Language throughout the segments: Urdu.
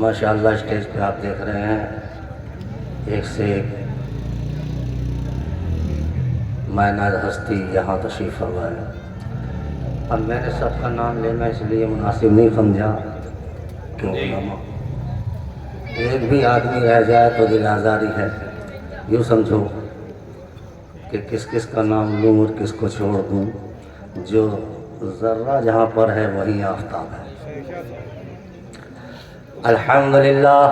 ماشاءاللہ اسٹیج پہ آپ دیکھ رہے ہیں ایک سے ایک معنیٰ ہستی یہاں تشریف فرما ہے۔ اب میں نے سب کا نام لینا اس لیے مناسب نہیں سمجھا کہ علماء ایک بھی آدمی رہ جائے تو دل آزاری ہے۔ یوں سمجھو کہ کس کس کا نام لوں اور کس کو چھوڑ دوں، جو ذرہ جہاں پر ہے وہی آفتاب ہے۔ الحمدللہ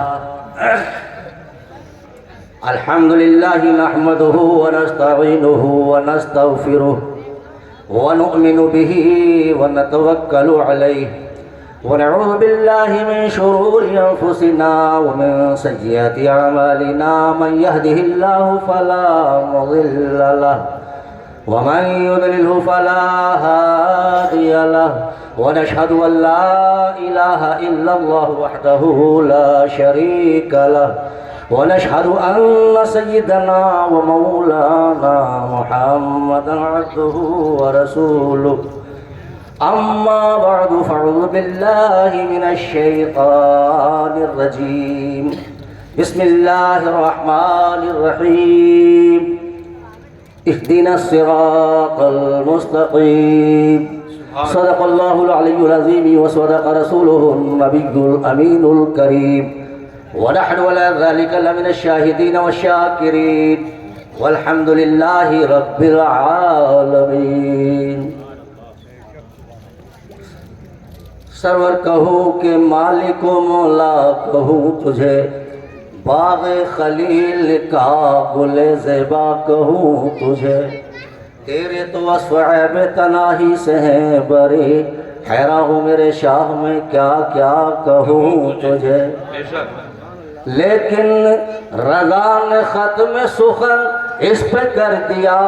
نحمدہ ونستعینہ ونستغفرہ ونؤمن بہ ونتوکل علیہ ونعوذ باللہ من شرور انفسنا ومن سیئات اعمالنا من یہدہ اللہ فلا مضل لہ ومن يضلل فلا هادي له ونشهد أن لا إله إلا الله وحده لا شريك له ونشهد أن سيدنا ومولانا محمدا عبده ورسوله أما بعد فأعوذ بالله من الشيطان الرجيم بسم الله الرحمن الرحيم اهدنا الصراط المستقيم صدق الله العلي العظيم وصدق رسوله النبي الأمين الكريم ونحن على ذلك لمن الشاهدين والشاكرين والحمد لله رب العالمين۔ سرور کہوں کہ مالک و مولا کہوں تجھے، باغ خلیل کا گل زیبا کہوں تجھے، تیرے تو وصف عیب تناہی سے ہیں بری، حیران ہوں میرے شاہ میں کیا کیا کہوں تجھے، لیکن رضا نے ختم سخن اس پہ کر دیا،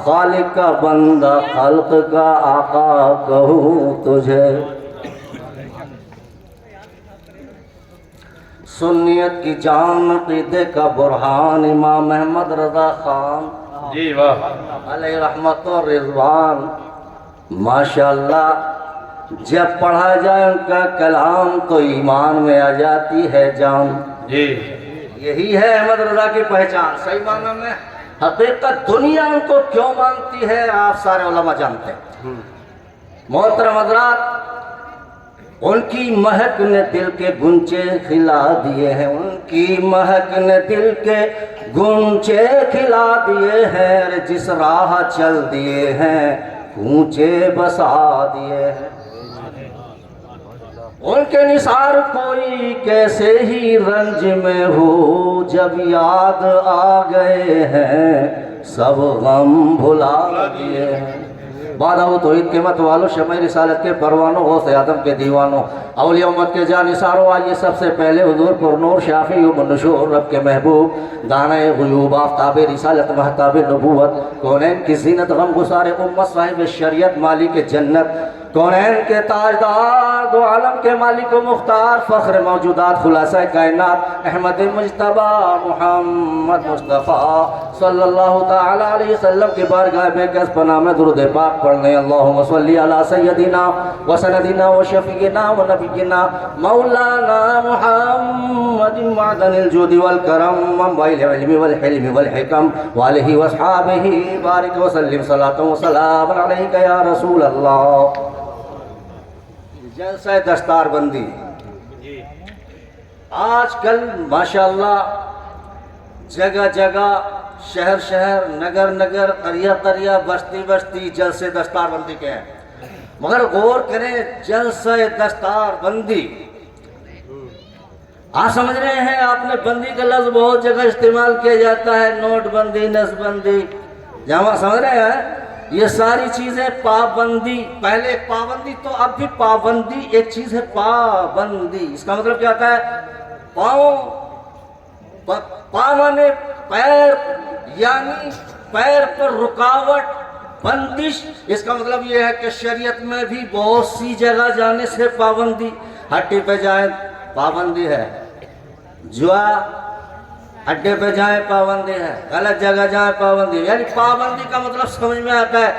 خالق کا بندہ خلق کا آقا کہوں تجھے۔ سنیت کی جان عقیدے کا برہان امام محمد رضا خان جی واہ علیہ رحمت و رضوان، ماشاءاللہ جب پڑھا جائے ان کا کلام تو ایمان میں آ جاتی ہے جان۔ جی یہی ہے احمد رضا کی پہچان، صحیح معنی میں حقیقت دنیا ان کو کیوں مانتی ہے آپ سارے علماء جانتے ہیں۔ محترم حضرات، ان کی مہک نے دل کے گنچے کھلا دیے ہیں، ان کی مہک نے دل کے گنچے کھلا دیے ہیں، جس راہ چل دیے ہیں اونچے بسا دیے ہیں۔ ان کے نثار کوئی کیسے ہی رنج میں ہو، جب یاد آ گئے ہیں سب غم بھلا دیے ہیں۔ بادہ توحید کے مت والو، شمع رسالت کے پروانوں، غوث آدم کے دیوانوں، اولیاء امت کے جانثاروں، آئیے سب سے پہلے حضور پر نور شافی و منشور رب کے محبوب، دانہ غیوب آفتاب رسالت مہتاب نبوت، کونین کی زینت غم گسار امت، صاحب شریعت مالک جنت، کونین کے تاجدار، دو عالم کے مالک و مختار، فخر موجودات خلاصہ کائنات، احمد مجتبی محمد مصطفیٰ صلی اللہ تعالی علیہ وسلم کی بارگاہ بے کس پناہ میں درود پاک پڑھنے۔ اللہم صلی علی سیدنا و سندنا و شفیعنا و نبینا مولانا محمد معدن الجود والکرم منبع العلم والحلم والحکم وآلہ واصحابہ بارک وسلم صلاۃ و سلام علیک یا رسول اللہ۔ جلسہ دستار بندی آج کل ماشاءاللہ جگہ جگہ، شہر شہر، نگر نگر، قریہ قریہ، بستی بستی جلسے دستار بندی کے ہیں، مگر غور کریں جلسہ دستار بندی آپ سمجھ رہے ہیں، آپ نے بندی کا لفظ بہت جگہ استعمال کیا جاتا ہے، نوٹ بندی، نس بندی، جہاں سمجھ رہے ہیں یہ ساری چیزیں پابندی، پہلے پابندی تو اب بھی پابندی ایک چیز ہے، پابندی اس کا مطلب کیا ہوتا ہے؟ پاؤں، پا مانے پیر، یعنی پیر پر رکاوٹ، بندش، اس کا مطلب یہ ہے کہ شریعت میں بھی بہت سی جگہ جانے سے پابندی، ہٹی پہ جائیں پابندی ہے، جوا اڈے پہ جائیں پابندی ہے، غلط جگہ جائیں پابندی ہے، یعنی پابندی کا مطلب سمجھ میں آتا ہے،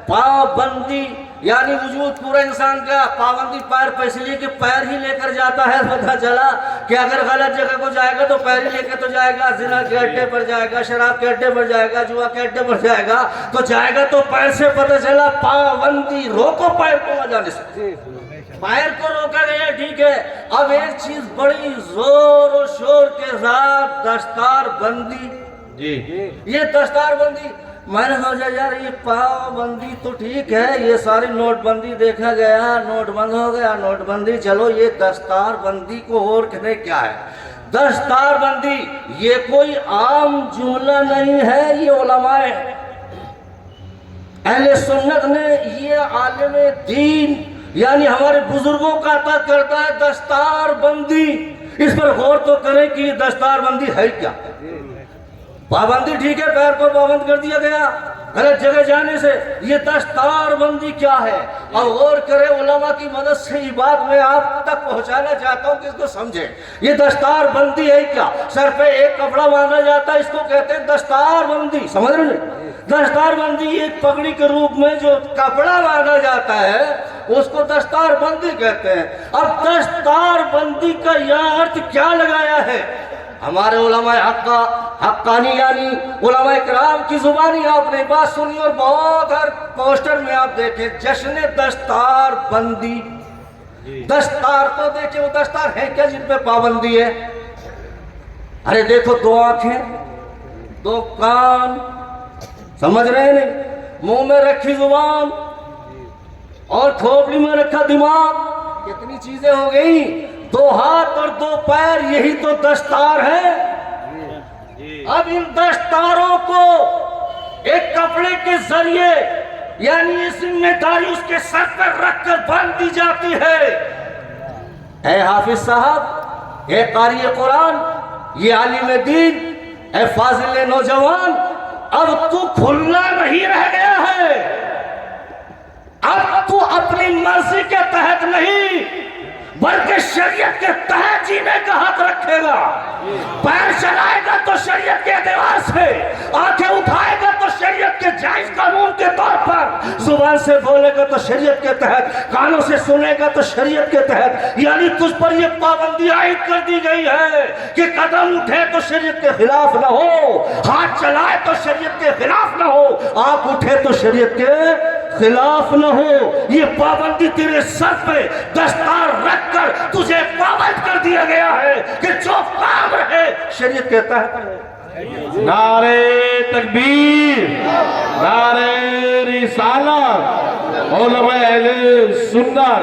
پابندی یعنی وجود پورا انسان کا پابندی پیر پہ اس لیے کہ پیر ہی لے کر جاتا ہے. پتہ چلا کہ اگر غلط جگہ کو جائے گا تو پیر ہی لے کے تو جائے گا, زنا کے اڈے پر جائے گا, شراب کے اڈے پر جائے گا, جوا کے اڈے پر جائے گا تو جائے گا تو پیر سے. پتہ چلا پابندی, روکو پیر کو نہ جانے سے, پیر کو روکا گیا ٹھیک ہے. اب ایک چیز بڑی زور و شور کے ساتھ دستار بندی, یہ دستار بندی. میں نے سوچا یار یہ پابندی تو ٹھیک ہے, یہ ساری نوٹ بندی دیکھا گیا, نوٹ بند ہو گیا, نوٹ بندی, چلو یہ دستار بندی کو اور کہنے کیا ہے. دستار بندی یہ کوئی عام جملہ نہیں ہے, یہ علماء اہل سنت نے, یہ عالم دین یعنی ہمارے بزرگوں کا عطا کرتا ہے دستار بندی. اس پر غور تو کریں کہ یہ دستار بندی ہے کیا. پابندی ٹھیک ہے, پیر کو پابند کر دیا گیا غلط جگہ جانے سے, یہ دستار بندی کیا ہے. اور غور کرے علماء کی مدد سے یہ بات میں آپ تک پہنچانا چاہتا ہوں کہ اس کو سمجھیں. یہ دستار بندی ہے کیا. سر پہ ایک کپڑا باندھا جاتا ہے, اس کو کہتے ہیں دستار بندی, سمجھ رہے ہیں. دستار بندی ایک پگڑی کے روپ میں جو کپڑا باندھا جاتا ہے اس کو دستار بندی کہتے ہیں. اب دستار بندی کا یہ ارتھ کیا لگایا ہے ہمارے علماء حقانی یعنی علماء کرام کی زبانی آپ نے بات سنی, اور بہت ہر پوسٹر میں آپ دیکھیں جشن دستار بندی. دستار تو دیکھیں وہ دستار ہے کیا جن پہ پابندی ہے. ارے دیکھو دو آنکھیں, دو کان, سمجھ رہے نہیں, منہ میں رکھی زبان اور کھوپڑی میں رکھا دماغ, کتنی چیزیں ہو گئی. دو ہاتھ اور دو پیر, یہی تو دستار ہے. اب ان دستاروں کو ایک کپڑے کے ذریعے یعنی یہ ذمہ داری اس کے سر پر رکھ کر باندھ دی جاتی ہے. اے حافظ صاحب, اے قاری قرآن, یہ عالم دین, اے فاضل نوجوان, اب تو کھلا نہیں رہ گیا ہے. اب تو اپنی مرضی کے تحت نہیں بلکہ شریعت کے تحت جینے کا حق رکھے گا. پیر چلائے گا تو شریعت کے اعتبار سے, آنکھیں اٹھائے گا تو شریعت کے جائز قانون کے طور پر, زبان سے بولے گا تو شریعت کے تحت, کانوں سے سنے گا تو شریعت کے تحت. یعنی تجھ پر یہ پابندی عائد کر دی گئی ہے کہ قدم اٹھے تو شریعت کے خلاف نہ ہو, ہاتھ چلائے تو شریعت کے خلاف نہ ہو, آنکھ اٹھے تو شریعت کے خلاف نہ ہو. یہ پابندی تیرے سر پہ دستار رکھ کر تجھے پابند کر دیا گیا ہے کہ جو کام رہے شریعت کے تحت ہے. نعرہ تکبیر, نعرہ رسالت, علماء اہل سنت.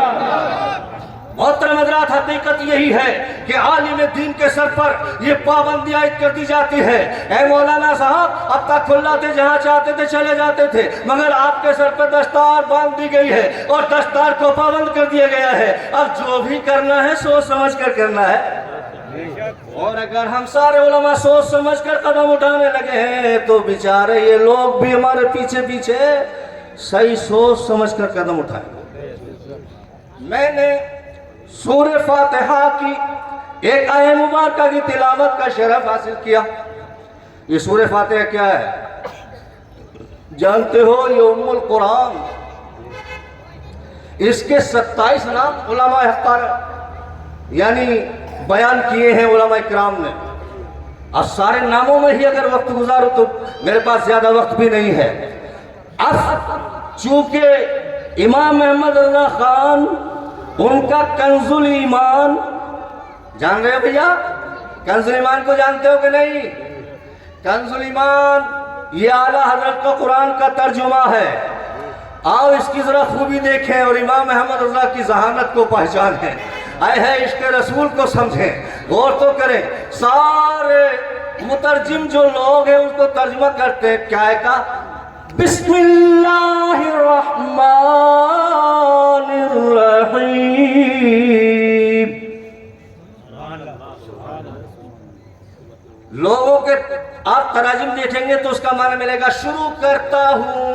محترم حضرات, حقیقت یہی ہے کہ عالم دین کے سر پر یہ پابندی عائد کر دی جاتی ہے. اے مولانا صاحب, اب تک کھلا تھے, جہاں چاہتے تھے چلے جاتے تھے, مگر آپ کے سر پر دستار باندھ دی گئی ہے اور دستار کو پابند کر دیا گیا ہے. اب جو بھی کرنا ہے سوچ سمجھ کر کرنا ہے. اور اگر ہم سارے علماء سوچ سمجھ کر قدم اٹھانے لگے ہیں تو بیچارے یہ لوگ بھی ہمارے پیچھے پیچھے صحیح سوچ سمجھ کر قدم اٹھائیں. میں نے سورہ فاتحہ کی ایک آیت مبارکہ کی تلاوت کا شرف حاصل کیا. یہ سورہ فاتحہ کیا ہے جانتے ہو؟ یہ ام القرآن. اس کے 27 نام علماء حقانی یعنی بیان کیے ہیں علماء کرام نے. اب سارے ناموں میں ہی اگر وقت گزارو تو میرے پاس زیادہ وقت بھی نہیں ہے. اب چونکہ امام احمد رضا خان ان کا کنز الایمان, جان رہے ہو بھیا؟ کنز الایمان کو جانتے ہو کہ نہیں؟ کنز الایمان یہ اعلیٰ حضرت کا قرآن کا ترجمہ ہے. آؤ اس کی ذرا خوبی دیکھیں اور امام احمد رضا کی ذہانت کو پہچانیں. آئے ہے عشق رسول کو سمجھیں, غور تو کریں. سارے مترجم جو لوگ ہیں اس کو ترجمہ کرتے ہیں کیا ہے کا بسم اللہ الرحمن الرحیم. لوگوں کے آپ تراجم دیکھیں گے تو اس کا معنی ملے گا شروع کرتا ہوں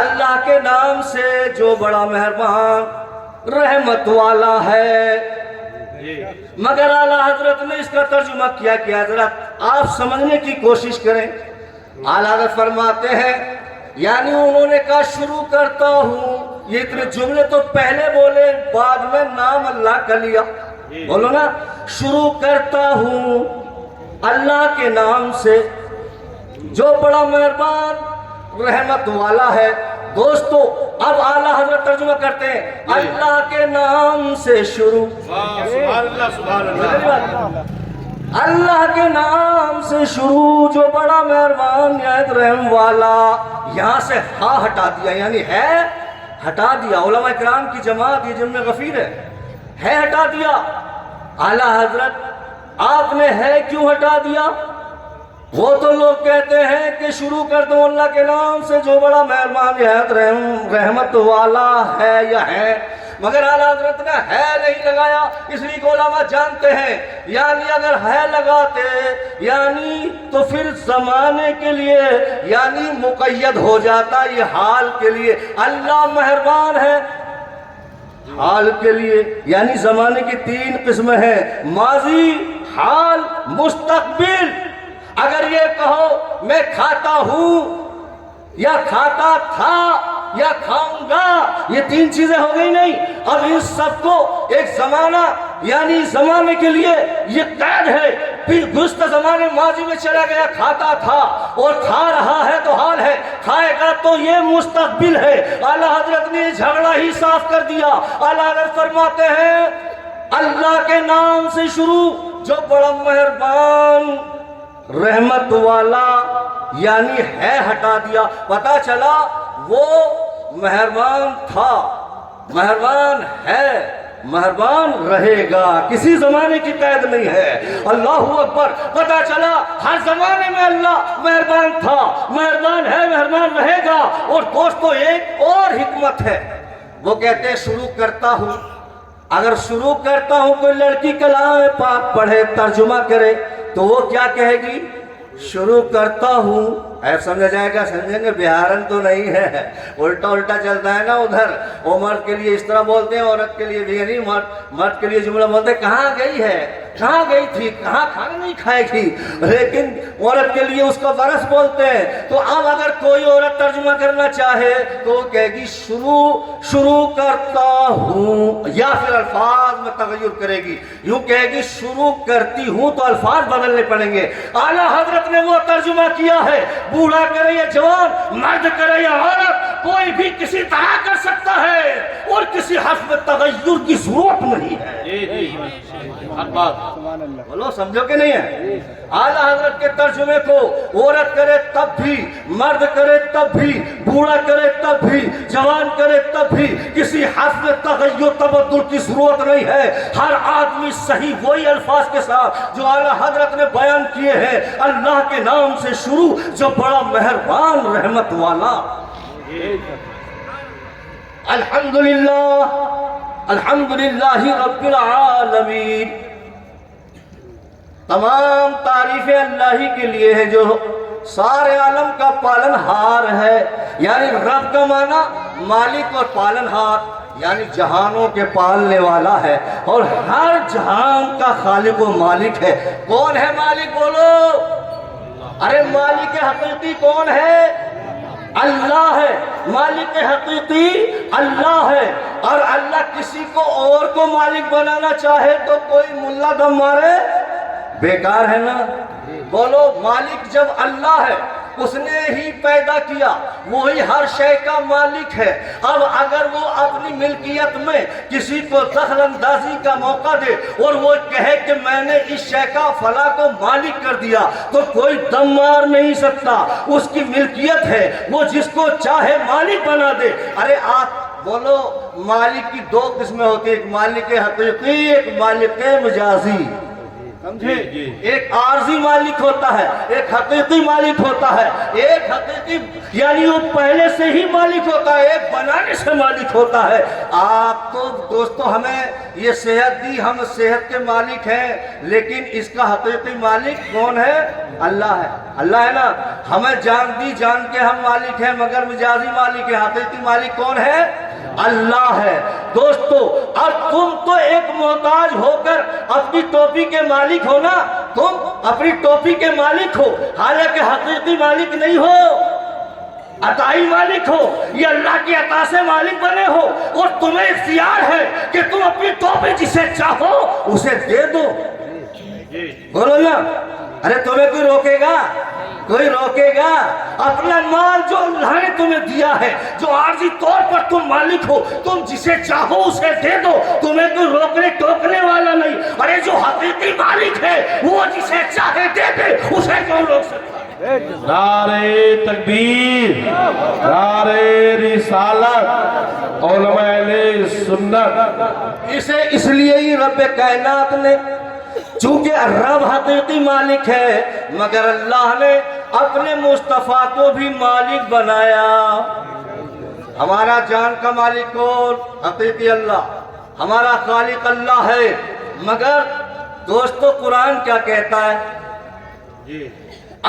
اللہ کے نام سے جو بڑا مہربان رحمت والا ہے. مگر اعلیٰ حضرت نے اس کا ترجمہ کیا کہ حضرت آپ سمجھنے کی کوشش کریں. اعلیٰ حضرت فرماتے ہیں یعنی انہوں نے کہا شروع کرتا ہوں، یہ اتنے جملے تو پہلے بولے بعد میں نام اللہ کا لیا، بولو نا، شروع کرتا ہوں اللہ کے نام سے جو بڑا مہربان رحمت والا ہے۔ دوستو اب اعلیٰ حضرت ترجمہ کرتے ہیں، اللہ کے نام سے شروع، سبحان اللہ سبحان اللہ، اللہ کے نام سے شروع جو بڑا مہربان نہایت رحم والا۔ یہاں سے ہاں ہٹا دیا، یعنی ہے ہٹا دیا، علماء کرام کی جماعت یہ جن میں غفیر ہے ہٹا دیا۔ اعلیٰ حضرت آپ نے ہے کیوں ہٹا دیا؟ وہ تو لوگ کہتے ہیں کہ شروع کر دو اللہ کے نام سے جو بڑا مہربان نہایت رحمت والا ہے یا ہے، مگر اعلیٰ حضرت نے ہے نہیں لگایا، اس لیے کہ علماء جانتے ہیں یعنی اگر ہے لگاتے یعنی تو پھر زمانے کے لیے یعنی مقید ہو جاتا، یہ حال کے لیے اللہ مہربان ہے، حال کے لیے یعنی زمانے کی تین قسمیں ہیں، ماضی، حال، مستقبل۔ اگر یہ کہو میں کھاتا ہوں یا کھاتا تھا یا کھاؤں گا، یہ تین چیزیں ہو گئی نہیں، اب ان سب کو ایک زمانہ یعنی زمانے کے لیے یہ قید ہے، پھر گزشتہ زمانے ماضی میں چلا گیا کھاتا تھا اور کھا رہا ہے تو حال ہے، کھائے گا تو یہ مستقبل ہے۔ اعلیٰ حضرت نے جھگڑا ہی صاف کر دیا۔ اعلیٰ حضرت فرماتے ہیں اللہ کے نام سے شروع جو بڑا مہربان رحمت والا، یعنی ہے ہٹا دیا، پتا چلا وہ مہربان تھا، مہربان ہے، مہربان رہے گا، کسی زمانے کی قید نہیں ہے۔ اللہ اکبر، پتا چلا ہر زمانے میں اللہ مہربان تھا، مہربان ہے، مہربان رہے گا۔ اور دوستو ایک اور حکمت ہے، وہ کہتے ہیں شروع کرتا ہوں، اگر شروع کرتا ہوں کوئی لڑکی کلام پاک پڑھے ترجمہ کرے تو وہ کیا کہے گی؟ شروع کرتا ہوں۔ ایسا سمجھا جائے گا، سمجھیں گے بہارن تو نہیں ہے، الٹا الٹا چلتا ہے نا ادھر، وہ مرد کے لیے اس طرح بولتے ہیں، عورت کے لیے بھی نہیں، مرد کے لیے جملہ بولتے ہیں کہاں گئی ہے، کہاں گئی تھی، کہاں کھانا نہیں کھائے گی، لیکن عورت کے لیے اس کا برس بولتے ہیں۔ تو اب اگر کوئی عورت ترجمہ کرنا چاہے تو وہ کہے گی شروع کرتا ہوں، یا پھر الفاظ میں تغیر کرے گی، یوں کہے گی شروع کرتی ہوں، تو الفاظ بدلنے پڑیں گے۔ اعلیٰ حضرت نے وہ ترجمہ کیا ہے، بوڑھا کرے یا جوان، مرد کرے یا عورت، کوئی بھی کسی طرح کر سکتا ہے اور کسی حرف میں تغیر کی ضرورت نہیں ہے۔ بولو سمجھو کہ نہیں ہے؟ اعلیٰ حضرت کے ترجمے کو عورت کرے تب بھی، مرد کرے تب بھی، بوڑھا کرے تب بھی، جوان کرے تب بھی، کسی حرف میں تغیر تبدل کی ضرورت نہیں ہے۔ ہر آدمی صحیح وہی الفاظ کے ساتھ جو اعلیٰ حضرت نے بیان کیے ہیں، اللہ کے نام سے شروع جو بڑا مہربان رحمت والا۔ الحمدللہ الحمدللہ رب العالمین، تمام تعریفیں اللہ ہی کے لیے ہیں جو سارے عالم کا پالن ہار ہے۔ یعنی رب کا معنی مالک اور پالن ہار، یعنی جہانوں کے پالنے والا ہے اور ہر جہان کا خالق و مالک ہے۔ کون ہے مالک؟ بولو، ارے مالک حقیقی کون ہے؟ اللہ ہے، مالک حقیقی اللہ ہے۔ اور اللہ کسی کو اور کو مالک بنانا چاہے تو کوئی ملا دم مارے، بیکار ہے نا۔ بولو مالک جب اللہ ہے، اس نے ہی پیدا کیا، وہی ہر شے کا مالک ہے۔ اب اگر وہ اپنی ملکیت میں کسی کو دخل اندازی کا موقع دے اور وہ کہے کہ میں نے اس شے کا فلاں کو مالک کر دیا، تو کوئی دم مار نہیں سکتا، اس کی ملکیت ہے، وہ جس کو چاہے مالک بنا دے۔ ارے آپ بولو مالک کی دو قسمیں ہوتی ہیں، ایک مالک حقیقی، ایک مالک مجازی، سمجھے؟ ایک عارضی مالک ہوتا ہے، ایک حقیقی مالک ہوتا ہے۔ ایک حقیقی یعنی وہ پہلے سے ہی مالک ہوتا ہے، ایک بنانے سے مالک ہوتا ہے۔ آپ تو دوستو ہمیں یہ صحت دی، ہم صحت کے مالک ہیں، لیکن اس کا حقیقی مالک کون ہے؟ اللہ ہے، اللہ ہے نا۔ ہمیں جان دی، جان کے ہم مالک ہیں، مگر مجازی مالک ہے، حقیقی مالک کون ہے؟ اللہ ہے۔ دوستو اب تم تو ایک محتاج ہو کر اپنی ٹوپی کے مالک ہو نا، تم اپنی ٹوپی کے مالک ہو، حالانکہ حقیقی مالک نہیں ہو۔ عطائی مالک ہو، یہ اللہ کی عطا سے مالک بنے ہو، اور تمہیں اختیار ہے کہ تم اپنی توبہ جسے چاہو اسے دے دو. بولو نا، ارے تمہیں کوئی روکے گا؟ کوئی روکے گا؟ اپنا مال جو اللہ نے تمہیں دیا ہے، جو عارضی طور پر تم مالک ہو، تم جسے چاہو اسے دے دو، تمہیں کوئی روکنے ٹوکنے والا نہیں. ارے جو حقیقی مالک ہے وہ جسے چاہے دے دے، اسے کون روک سکتا؟ نعرہ تکبیر، نعرہ رسالت، علماء اہل سنت. اسے اس لیے ہی رب کائنات نے، چونکہ رب حقیقی مالک ہے، مگر اللہ نے اپنے مصطفیٰ کو بھی مالک بنایا. ہمارا جان کا مالک کون؟ حقیقی اللہ. ہمارا خالق اللہ ہے. مگر دوستو قرآن کیا کہتا ہے؟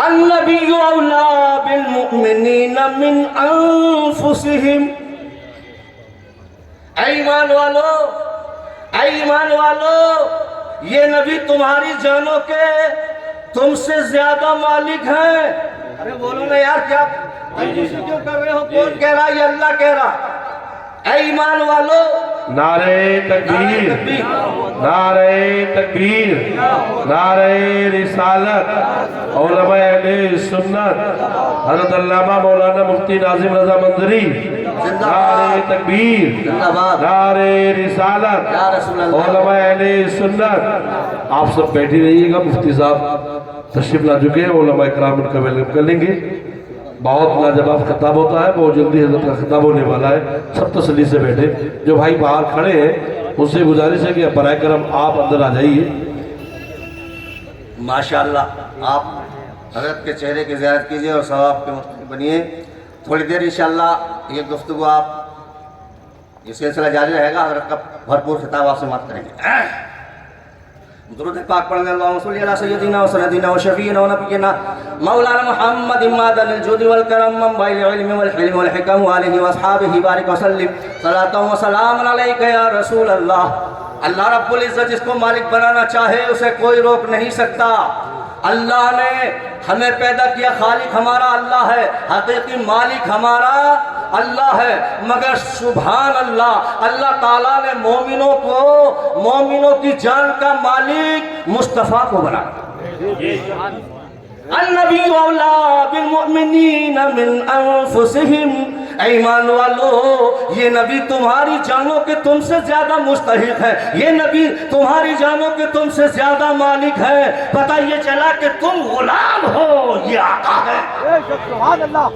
النبی اولا بالمؤمنین من انفسہم. اے ایمان والو، اے ایمان والو، یہ نبی تمہاری جانوں کے تم سے زیادہ مالک ہیں. ارے بولو نا یار، کیا کیوں کر رہے ہو؟ کون کہہ رہا؟ یہ اللہ کہہ رہا. اے ایمان والو، نعرہ تکبیر، نعرہ تکبیر، نعرہ رسالت، علماء اہل سنت، حضرت علامہ مولانا مفتی ناظم رضا منظری. نعرہ تکبیر، نعرہ رسالت، علماء اہل سنت. آپ سب بیٹھی رہیے گا. مفتی صاحب تشریف لا چکے ہیں، علماء اکرام ان کا ویلکم کر لیں گے. بہت لاجواب خطاب ہوتا ہے، بہت جلدی حضرت کا خطاب ہونے والا ہے. سب تسلی سے بیٹھے. جو بھائی باہر کھڑے ہیں ان سے گزارش ہے کہ برائے کرم آپ اندر آ جائیے. ماشاءاللہ آپ حضرت کے چہرے کی زیارت کیجئے اور ثواب کے مستحق بنیے. تھوڑی دیر انشاءاللہ یہ گفتگو آپ، یہ سلسلہ جاری رہے گا. حضرت کا بھرپور خطاب آپ سے مات کریں گے. درود پاک پڑھنے اللہم صلی علی سیدنا و سندنا و شفینا و نبینا مولانا محمد مادن الجود والکرم منبع العلم والحلم والحکم وآلہ واصحابہ بارک وسلم صلاة و سلام علیکہ یا رسول اللہ. اللہ رب العزت جس کو مالک بنانا چاہے اسے کوئی روک نہیں سکتا. اللہ نے ہمیں پیدا کیا، خالق ہمارا اللہ ہے، حقیقی مالک ہمارا اللہ ہے. مگر سبحان اللہ، اللہ تعالیٰ نے مومنوں کی جان کا مالک مصطفیٰ کو بنا. النبی اولا بالمؤمنین من انفسہم. ایمان والو، یہ نبی تمہاری جانوں کے تم سے زیادہ مستحق ہے. یہ نبی تمہاری جانوں کے تم سے زیادہ مالک ہے. پتہ یہ چلا کہ تم غلام ہو، یہ آقا ہے. سبحان اللہ.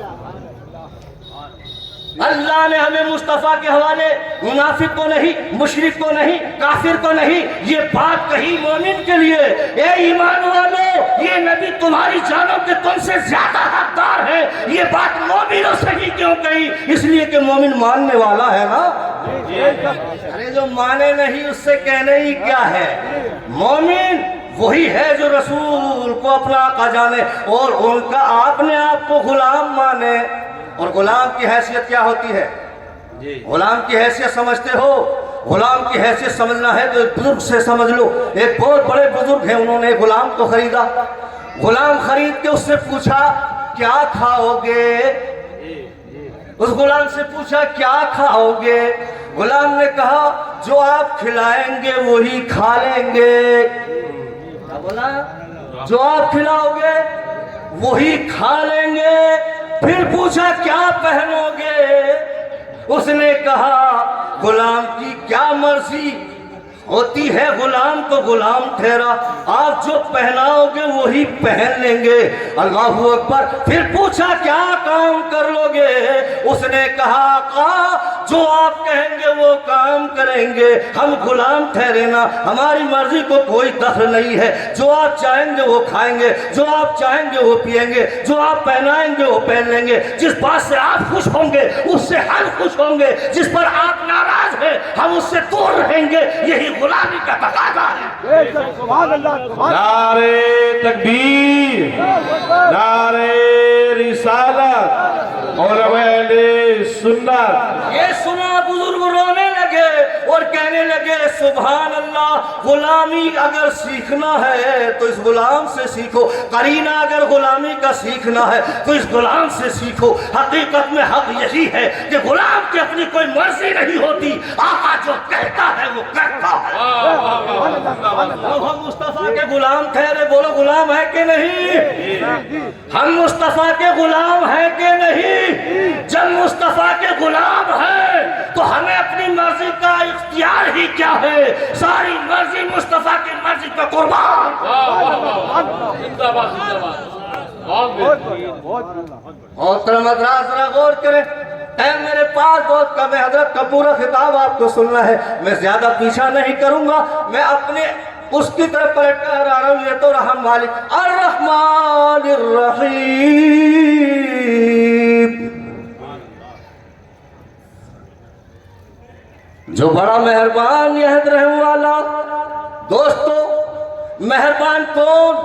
اللہ نے ہمیں مصطفیٰ کے حوالے منافق کو نہیں، مشرک کو نہیں، کافر کو نہیں، یہ بات کہی مومن کے لیے. اے ایمان والو، یہ نبی تمہاری جانوں کے تم سے زیادہ حقدار ہے. یہ بات مومنوں سے ہی کیوں کہی؟ اس لیے کہ مومن ماننے والا ہے نا. ارے جو مانے نہیں اس سے کہنے ہی کیا ہے. مومن وہی ہے جو رسول کو اپنا آقا جانے اور ان کا اپنے آپ کو غلام مانے. اور غلام کی حیثیت کیا ہوتی ہے؟ غلام کی حیثیت سمجھتے ہو؟ غلام کی حیثیت سمجھنا ہے تو ایک بزرگ سے سمجھ لو. ایک بہت بڑے بزرگ ہیں، انہوں نے ایک غلام کو خریدا. غلام خرید کے اس سے پوچھا کیا کھاؤ گے؟ اس غلام سے پوچھا کیا کھاؤ گے؟ غلام نے کہا جو آپ کھلائیں گے وہی کھا لیں گے. کیا بولا؟ جو آپ کھلاؤ گے وہی کھا لیں گے. پھر پوچھا کیا پہنو گے؟ اس نے کہا غلام کی کیا مرضی ہوتی ہے، غلام تو غلام ٹھہرا، آپ جو پہناؤ گے وہی پہن لیں گے. اللہ اکبر. پھر پوچھا کیا کام کر لو گے؟ اس نے کہا آقا جو آپ کہیں گے وہ کام کریں گے، ہم غلام ٹھہرے نا، ہماری مرضی کو کوئی دخل نہیں ہے. جو آپ چاہیں گے وہ کھائیں گے، جو آپ چاہیں گے وہ پیئیں گے، جو آپ پہنائیں گے وہ پہن لیں گے. جس بات سے آپ خوش ہوں گے اس سے ہم خوش ہوں گے، جس پر آپ ناراض ہیں ہم اس سے دور رہیں گے. یہی غلامی کا تقاضا ہے. سبحان اللہ. نعرہ تکبیر، نعرہ رسالت، علماء اہل سنت. یہ سنا بزرگ رونے لگے. لگے اور کہنے لگے سبحان اللہ، غلامی اگر سیکھنا ہے تو اس غلام سے سیکھو، قرینہ اگر غلامی کا سیکھنا ہے تو اس غلام سے سیکھو۔ حقیقت میں حق یہی ہے کہ غلام کی اپنی کوئی مرضی نہیں ہوتی، آقا جو کہتا ہے وہ کرتا ہے۔ ہم مصطفیٰ کے غلام ٹھہرے، بولو غلام ہے کہ نہیں؟ ہم مصطفیٰ کے غلام ہیں کہ نہیں؟ جب مصطفیٰ کے غلام ہیں تو ہمیں اپنی مرضی کا اختیار ہی کیا ہے، ساری مرضی مصطفیٰ کی مرضی پہ قربان۔ محترم حضرات ذرا غور کریں، ٹائم میرے پاس بہت کم ہے، حضرت کا پورا خطاب آپ کو سننا ہے، میں زیادہ پیچھا نہیں کروں گا، میں اپنے اس کی طرف پلٹ کر آ رہا ہوں۔ یہ تو رحم مالک الرحمن الرحیم، جو بڑا مہربان نہایت رحم والا۔ دوستو مہربان کون؟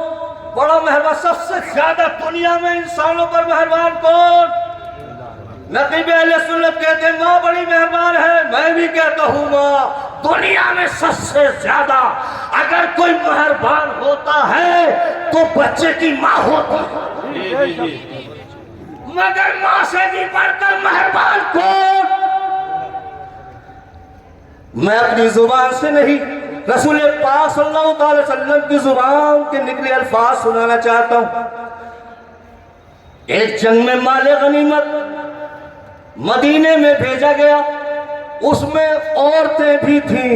بڑا مہربان، سب سے زیادہ دنیا میں انسانوں پر مہربان کون؟ نقیب اہل سنت کہتے ہیں ماں بڑی مہربان ہے، میں بھی کہتا ہوں ماں دنیا میں سب سے زیادہ اگر کوئی مہربان ہوتا ہے تو بچے کی ماں ہوتی ہے، مگر ماں سے بھی بڑھ کر مہربان کون؟ میں اپنی زبان سے نہیں، رسول پاک صلی اللہ علیہ وسلم کی زبان کے نکلے الفاظ سنانا چاہتا ہوں۔ ایک جنگ میں مال غنیمت مدینے میں بھیجا گیا، اس میں عورتیں بھی تھیں،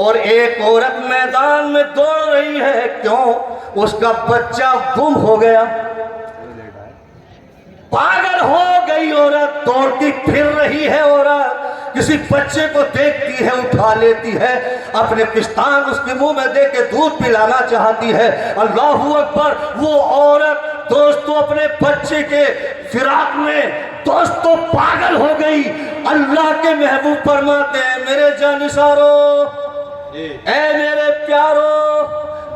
اور ایک عورت میدان میں دوڑ رہی ہے، کیوں؟ اس کا بچہ گم ہو گیا، پاگل ہو گئی عورت، دوڑتی پھر رہی ہے عورت، کسی بچے کو دیکھتی ہے اٹھا لیتی ہے، اپنے پستان اس کے منہ میں دے کے دودھ پلانا چاہتی ہے۔ اللہ اکبر، وہ عورت دوستو اپنے بچے کے فراق میں دوستو پاگل ہو گئی۔ اللہ کے محبوب فرماتے ہیں میرے جانثارو، اے میرے پیارو،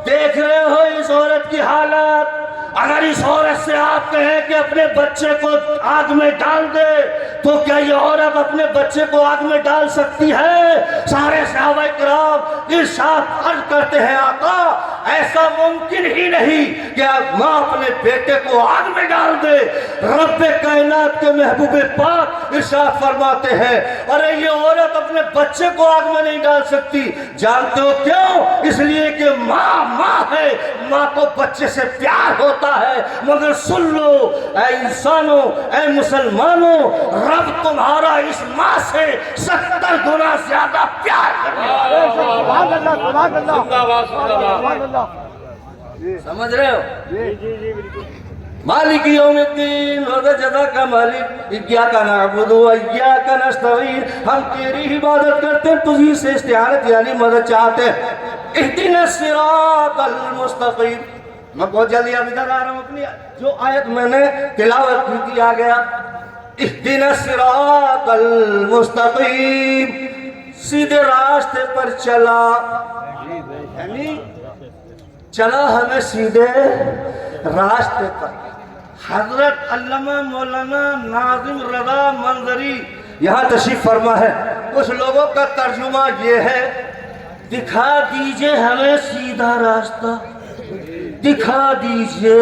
دیکھ رہے ہو اس عورت کی حالت، اگر اس عورت سے آپ کہیں کہ اپنے بچے کو آگ میں ڈال دے تو کیا یہ عورت اپنے بچے کو آگ میں ڈال سکتی ہے؟ سارے صحابہ کرام ارشاد عرض کرتے ہیں آقا ایسا ممکن ہی نہیں کہ ماں اپنے بیٹے کو آگ میں ڈال دے۔ رب کائنات کے محبوب پاک ارشاد فرماتے ہیں ارے یہ عورت اپنے بچے کو آگ میں نہیں ڈال سکتی، جانتے ہو کیوں؟ اس لیے کہ ماں ہے، ماں کو بچے سے پیار ہوتا ہے، مگر سن لو اے انسانوں، اے مسلمانوں، رب تمہارا اس ماں سے 70 گنا زیادہ پیار کرتا ہے۔ سبحان اللہ، سبحان اللہ، سبحان اللہ۔ سمجھ رہے ہو؟ مالک یوم الدین، روز جزا کا مالک، ایاک نعبد و ایاک نستعین، ہم تیری عبادت کرتے ہیں، تجھی سے استعانت یعنی مدد چاہتے ہیں۔ اہدنا الصراط المستقیم، میں بہت جلدی اب ادھر آ رہا ہوں، اپنی جو آیت میں نے تلاوت کی کیا گیا، اہدنا الصراط المستقیم، سیدھے راستے پر چلا، یعنی چلا ہمیں سیدھے راستے پر۔ حضرت علامہ مولانا ناظم رضا منظری یہاں تشریف فرما ہے، کچھ لوگوں کا ترجمہ یہ ہے دکھا دیجئے ہمیں سیدھا راستہ، دکھا دیجئے،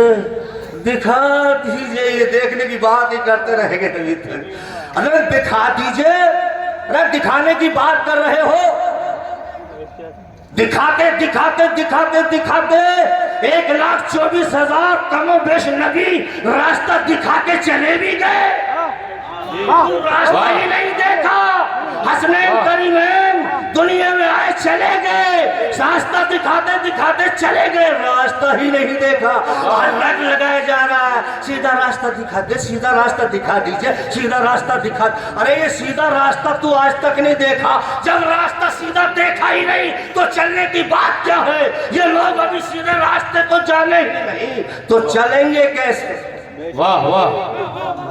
دکھا دیجئے، یہ دیکھنے کی بات ہی کرتے رہیں گے ابھی تک۔ ارے دکھا دیجئے، ارے دکھانے کی بات کر رہے ہو، دکھاتے دکھاتے دکھاتے دکھاتے 1,24,000 کم و بیش نبی راستہ دکھا کے چلے بھی گئے، راستہ ہی نہیں دیکھا۔ حسنین کریمین دنیا میں آئے چلے گئے، راستہ دکھاتے دکھاتے چلے گئے، راستہ ہی نہیں دیکھا، اور رگ لگائے جا رہا ہے سیدھا راستہ دکھا دے، سیدھا راستہ دکھا دیجئے، سیدھا راستہ دکھا۔ ارے یہ سیدھا راستہ تو آج تک نہیں دیکھا، جب راستہ سیدھا دیکھا ہی نہیں تو چلنے کی بات کیا ہے؟ یہ لوگ ابھی سیدھے راستے کو جانے ہی نہیں تو چلیں گے کیسے؟ واہ واہ،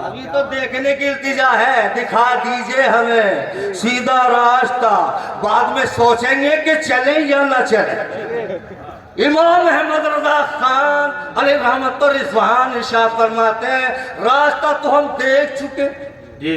ابھی تو دیکھنے کی التجا ہے، دکھا دیجئے ہمیں سیدھا راستہ، بعد میں سوچیں گے کہ چلیں یا نہ چلیں۔ امام احمد رضا خان علیہ رحمت و رضوان ارشاد فرماتے ہیں راستہ تو ہم دیکھ چکے، جی